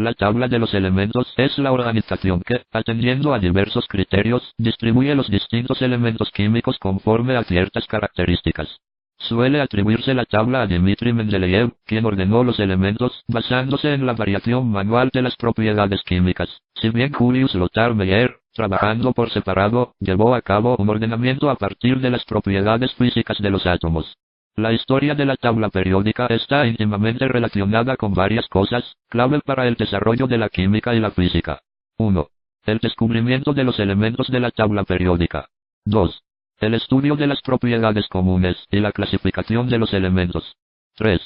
La tabla de los elementos es la organización que, atendiendo a diversos criterios, distribuye los distintos elementos químicos conforme a ciertas características. Suele atribuirse la tabla a Dmitri Mendeleev, quien ordenó los elementos basándose en la variación manual de las propiedades químicas. Si bien Julius Lothar Meyer, trabajando por separado, llevó a cabo un ordenamiento a partir de las propiedades físicas de los átomos. La historia de la tabla periódica está íntimamente relacionada con varias cosas, clave para el desarrollo de la química y la física. 1. El descubrimiento de los elementos de la tabla periódica. 2. El estudio de las propiedades comunes y la clasificación de los elementos. 3.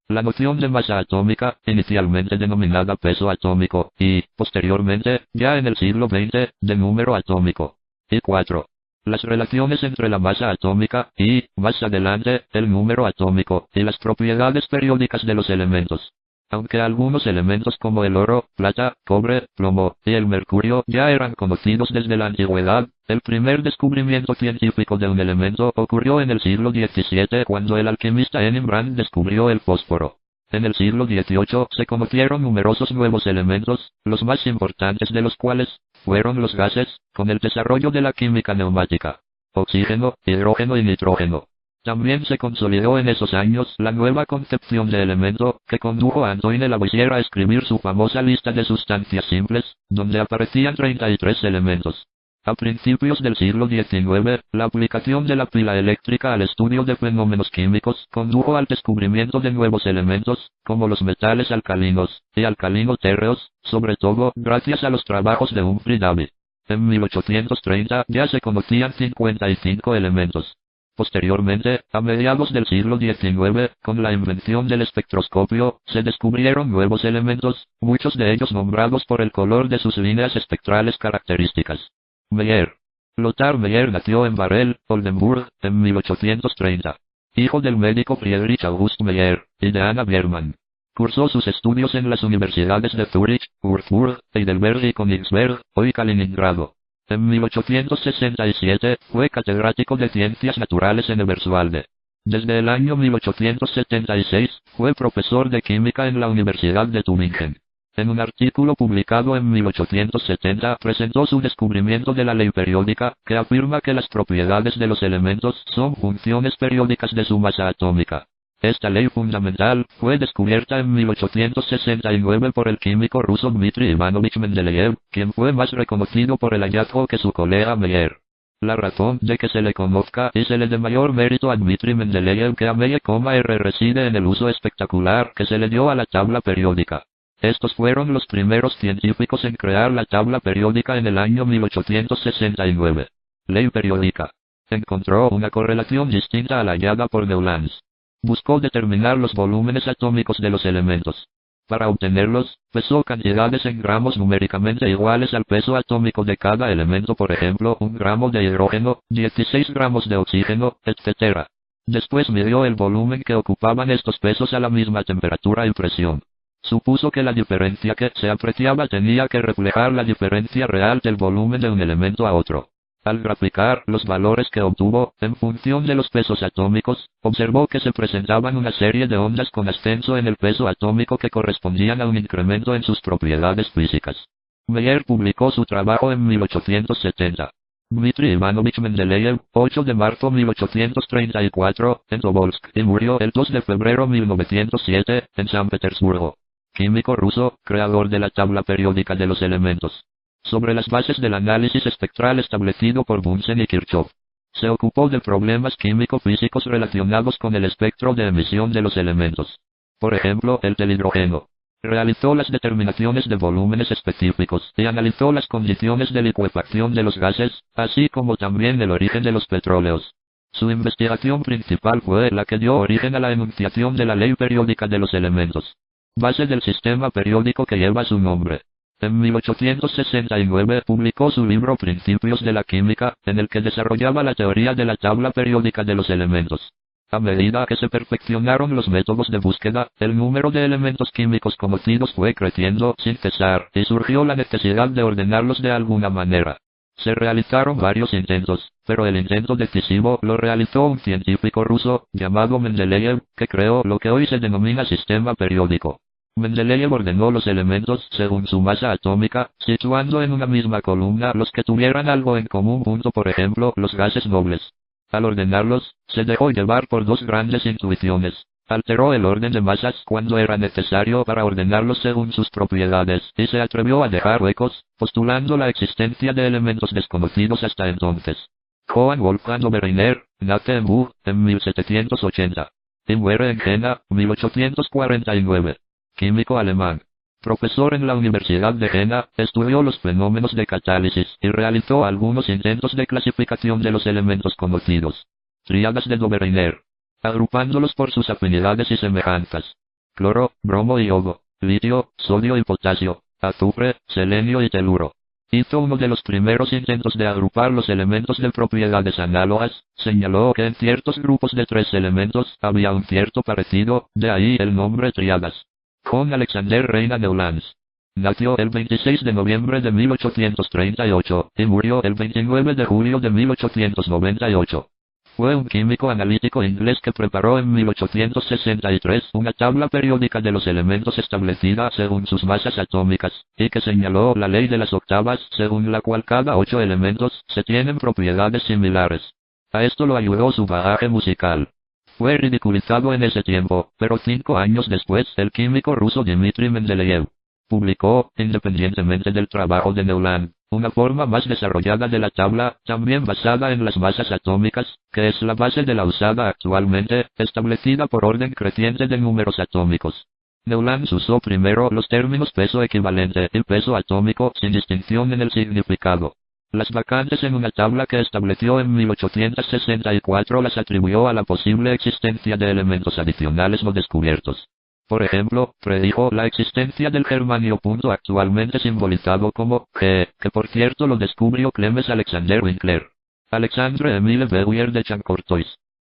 La noción de masa atómica, inicialmente denominada peso atómico, y, posteriormente, ya en el siglo XX, de número atómico. Y 4. Las relaciones entre la masa atómica y, más adelante, el número atómico y las propiedades periódicas de los elementos. Aunque algunos elementos como el oro, plata, cobre, plomo y el mercurio ya eran conocidos desde la antigüedad, el primer descubrimiento científico de un elemento ocurrió en el siglo XVII cuando el alquimista Brand descubrió el fósforo. En el siglo XVIII se conocieron numerosos nuevos elementos, los más importantes de los cuales fueron los gases, con el desarrollo de la química neumática. Oxígeno, hidrógeno y nitrógeno. También se consolidó en esos años la nueva concepción de elemento, que condujo a Antoine Lavoisier a escribir su famosa lista de sustancias simples, donde aparecían 33 elementos. A principios del siglo XIX, la aplicación de la pila eléctrica al estudio de fenómenos químicos condujo al descubrimiento de nuevos elementos, como los metales alcalinos y alcalino-térreos, sobre todo gracias a los trabajos de Humphrey Davy. En 1830 ya se conocían 55 elementos. Posteriormente, a mediados del siglo XIX, con la invención del espectroscopio, se descubrieron nuevos elementos, muchos de ellos nombrados por el color de sus líneas espectrales características. Meyer. Lothar Meyer nació en Varel, Oldenburg, en 1830. Hijo del médico Friedrich August Meyer y de Anna Biermann. Cursó sus estudios en las universidades de Zúrich, Würzburg, Heidelberg y Königsberg, hoy Kaliningrado. En 1867, fue catedrático de Ciencias Naturales en Eberswalde. Desde el año 1876, fue profesor de Química en la Universidad de Tübingen. En un artículo publicado en 1870, presentó su descubrimiento de la ley periódica, que afirma que las propiedades de los elementos son funciones periódicas de su masa atómica. Esta ley fundamental fue descubierta en 1869 por el químico ruso Dmitri Ivanovich Mendeleev, quien fue más reconocido por el hallazgo que su colega Meyer. La razón de que se le conozca y se le dé mayor mérito a Dmitri Mendeleev que a Meyer, reside en el uso espectacular que se le dio a la tabla periódica. Estos fueron los primeros científicos en crear la tabla periódica en el año 1869. Ley periódica. Encontró una correlación distinta a la hallada por Newlands. Buscó determinar los volúmenes atómicos de los elementos. Para obtenerlos, pesó cantidades en gramos numéricamente iguales al peso atómico de cada elemento, por ejemplo, 1 gramo de hidrógeno, 16 gramos de oxígeno, etc. Después midió el volumen que ocupaban estos pesos a la misma temperatura y presión. Supuso que la diferencia que se apreciaba tenía que reflejar la diferencia real del volumen de un elemento a otro. Al graficar los valores que obtuvo, en función de los pesos atómicos, observó que se presentaban una serie de ondas con ascenso en el peso atómico que correspondían a un incremento en sus propiedades físicas. Meyer publicó su trabajo en 1870. Dmitri Ivanovich Mendeleev, 8 de marzo 1834, en Tobolsk, y murió el 2 de febrero 1907, en San Petersburgo. Químico ruso, creador de la tabla periódica de los elementos. Sobre las bases del análisis espectral establecido por Bunsen y Kirchhoff. Se ocupó de problemas químico-físicos relacionados con el espectro de emisión de los elementos. Por ejemplo, el del hidrógeno. Realizó las determinaciones de volúmenes específicos y analizó las condiciones de licuefacción de los gases, así como también el origen de los petróleos. Su investigación principal fue la que dio origen a la enunciación de la ley periódica de los elementos. Base del sistema periódico que lleva su nombre. En 1869 publicó su libro Principios de la Química, en el que desarrollaba la teoría de la tabla periódica de los elementos. A medida que se perfeccionaron los métodos de búsqueda, el número de elementos químicos conocidos fue creciendo sin cesar, y surgió la necesidad de ordenarlos de alguna manera. Se realizaron varios intentos, pero el intento decisivo lo realizó un científico ruso, llamado Mendeleev, que creó lo que hoy se denomina sistema periódico. Mendeleev ordenó los elementos según su masa atómica, situando en una misma columna los que tuvieran algo en común junto, por ejemplo, los gases nobles. Al ordenarlos, se dejó llevar por dos grandes intuiciones. Alteró el orden de masas cuando era necesario para ordenarlos según sus propiedades, y se atrevió a dejar huecos, postulando la existencia de elementos desconocidos hasta entonces. Johann Wolfgang Oberreiner nace en Buch, en 1780. Y muere en Jena, 1849. Químico alemán. Profesor en la Universidad de Jena, estudió los fenómenos de catálisis y realizó algunos intentos de clasificación de los elementos conocidos. Tríadas de Oberreiner. Agrupándolos por sus afinidades y semejanzas. Cloro, bromo y yodo, litio, sodio y potasio, azufre, selenio y teluro. Hizo uno de los primeros intentos de agrupar los elementos de propiedades análogas, señaló que en ciertos grupos de 3 elementos había un cierto parecido, de ahí el nombre tríadas. John Alexander Reina Newlands. Nació el 26 de noviembre de 1838, y murió el 29 de julio de 1898. Fue un químico analítico inglés que preparó en 1863 una tabla periódica de los elementos establecida según sus masas atómicas, y que señaló la ley de las octavas, según la cual cada 8 elementos se tienen propiedades similares. A esto lo ayudó su bagaje musical. Fue ridiculizado en ese tiempo, pero 5 años después el químico ruso Dmitri Mendeleev publicó, independientemente del trabajo de Newland, una forma más desarrollada de la tabla, también basada en las masas atómicas, que es la base de la usada actualmente, establecida por orden creciente de números atómicos. Newland usó primero los términos peso equivalente y peso atómico sin distinción en el significado. Las vacantes en una tabla que estableció en 1864 las atribuyó a la posible existencia de elementos adicionales no descubiertos. Por ejemplo, predijo la existencia del germanio, actualmente simbolizado como Ge, que por cierto lo descubrió Clemens Alexander Winkler. Alexandre Emile Bewier de Chancortois.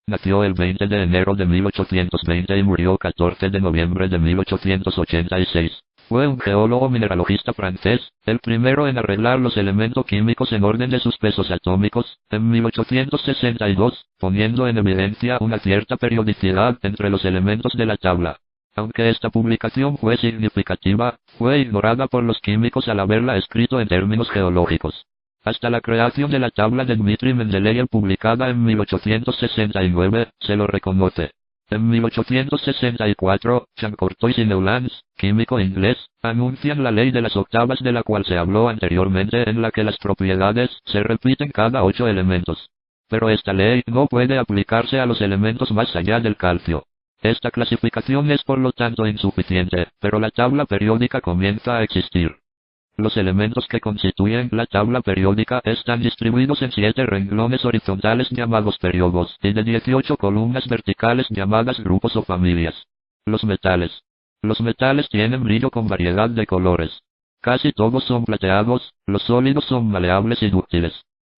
Nació el 20 de enero de 1820 y murió 14 de noviembre de 1886. Fue un geólogo mineralogista francés, el primero en arreglar los elementos químicos en orden de sus pesos atómicos, en 1862, poniendo en evidencia una cierta periodicidad entre los elementos de la tabla. Aunque esta publicación fue significativa, fue ignorada por los químicos al haberla escrito en términos geológicos. Hasta la creación de la tabla de Dmitri Mendeleev publicada en 1869, se lo reconoce. En 1864, Chancortois y Newlands, químico inglés, anuncian la ley de las octavas de la cual se habló anteriormente, en la que las propiedades se repiten cada 8 elementos. Pero esta ley no puede aplicarse a los elementos más allá del calcio. Esta clasificación es por lo tanto insuficiente, pero la tabla periódica comienza a existir. Los elementos que constituyen la tabla periódica están distribuidos en 7 renglones horizontales llamados periodos, y de 18 columnas verticales llamadas grupos o familias. Los metales. Los metales tienen brillo con variedad de colores. Casi todos son plateados, los sólidos son maleables y dúctiles.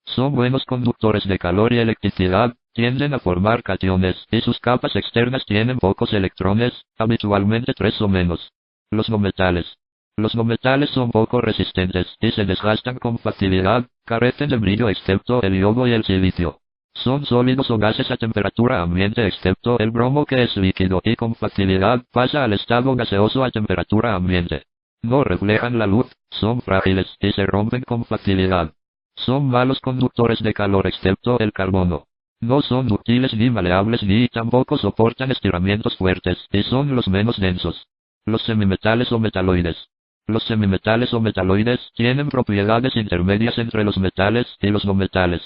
Son buenos conductores de calor y electricidad, tienden a formar cationes, y sus capas externas tienen pocos electrones, habitualmente 3 o menos. Los no metales. Los no metales son poco resistentes, y se desgastan con facilidad, carecen de brillo excepto el yodo y el silicio. Son sólidos o gases a temperatura ambiente excepto el bromo, que es líquido y con facilidad pasa al estado gaseoso a temperatura ambiente. No reflejan la luz, son frágiles y se rompen con facilidad. Son malos conductores de calor excepto el carbono. No son dúctiles ni maleables ni tampoco soportan estiramientos fuertes, y son los menos densos. Los semimetales o metaloides. Los semimetales o metaloides tienen propiedades intermedias entre los metales y los no metales.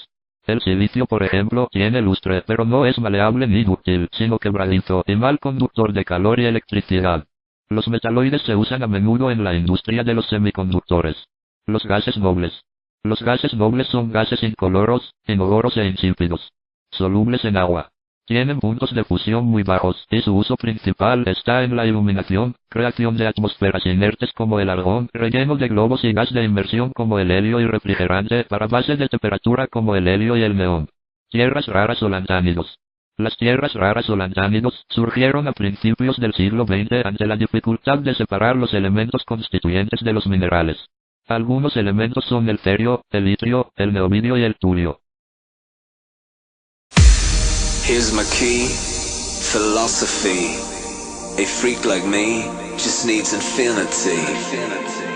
El silicio, por ejemplo, tiene lustre, pero no es maleable ni dúctil, sino quebradizo y mal conductor de calor y electricidad. Los metaloides se usan a menudo en la industria de los semiconductores. Los gases nobles. Los gases nobles son gases incoloros, inodoros e insípidos. Solubles en agua. Tienen puntos de fusión muy bajos, y su uso principal está en la iluminación, creación de atmósferas inertes como el argón, relleno de globos y gas de inmersión como el helio y refrigerante para bases de temperatura como el helio y el neón. Tierras raras o lantánidos. Las tierras raras o lantánidos surgieron a principios del siglo XX ante la dificultad de separar los elementos constituyentes de los minerales. Algunos elementos son el cerio, el itrio, el neobidio y el tulio. Here's my key, philosophy. A freak like me just needs infinity.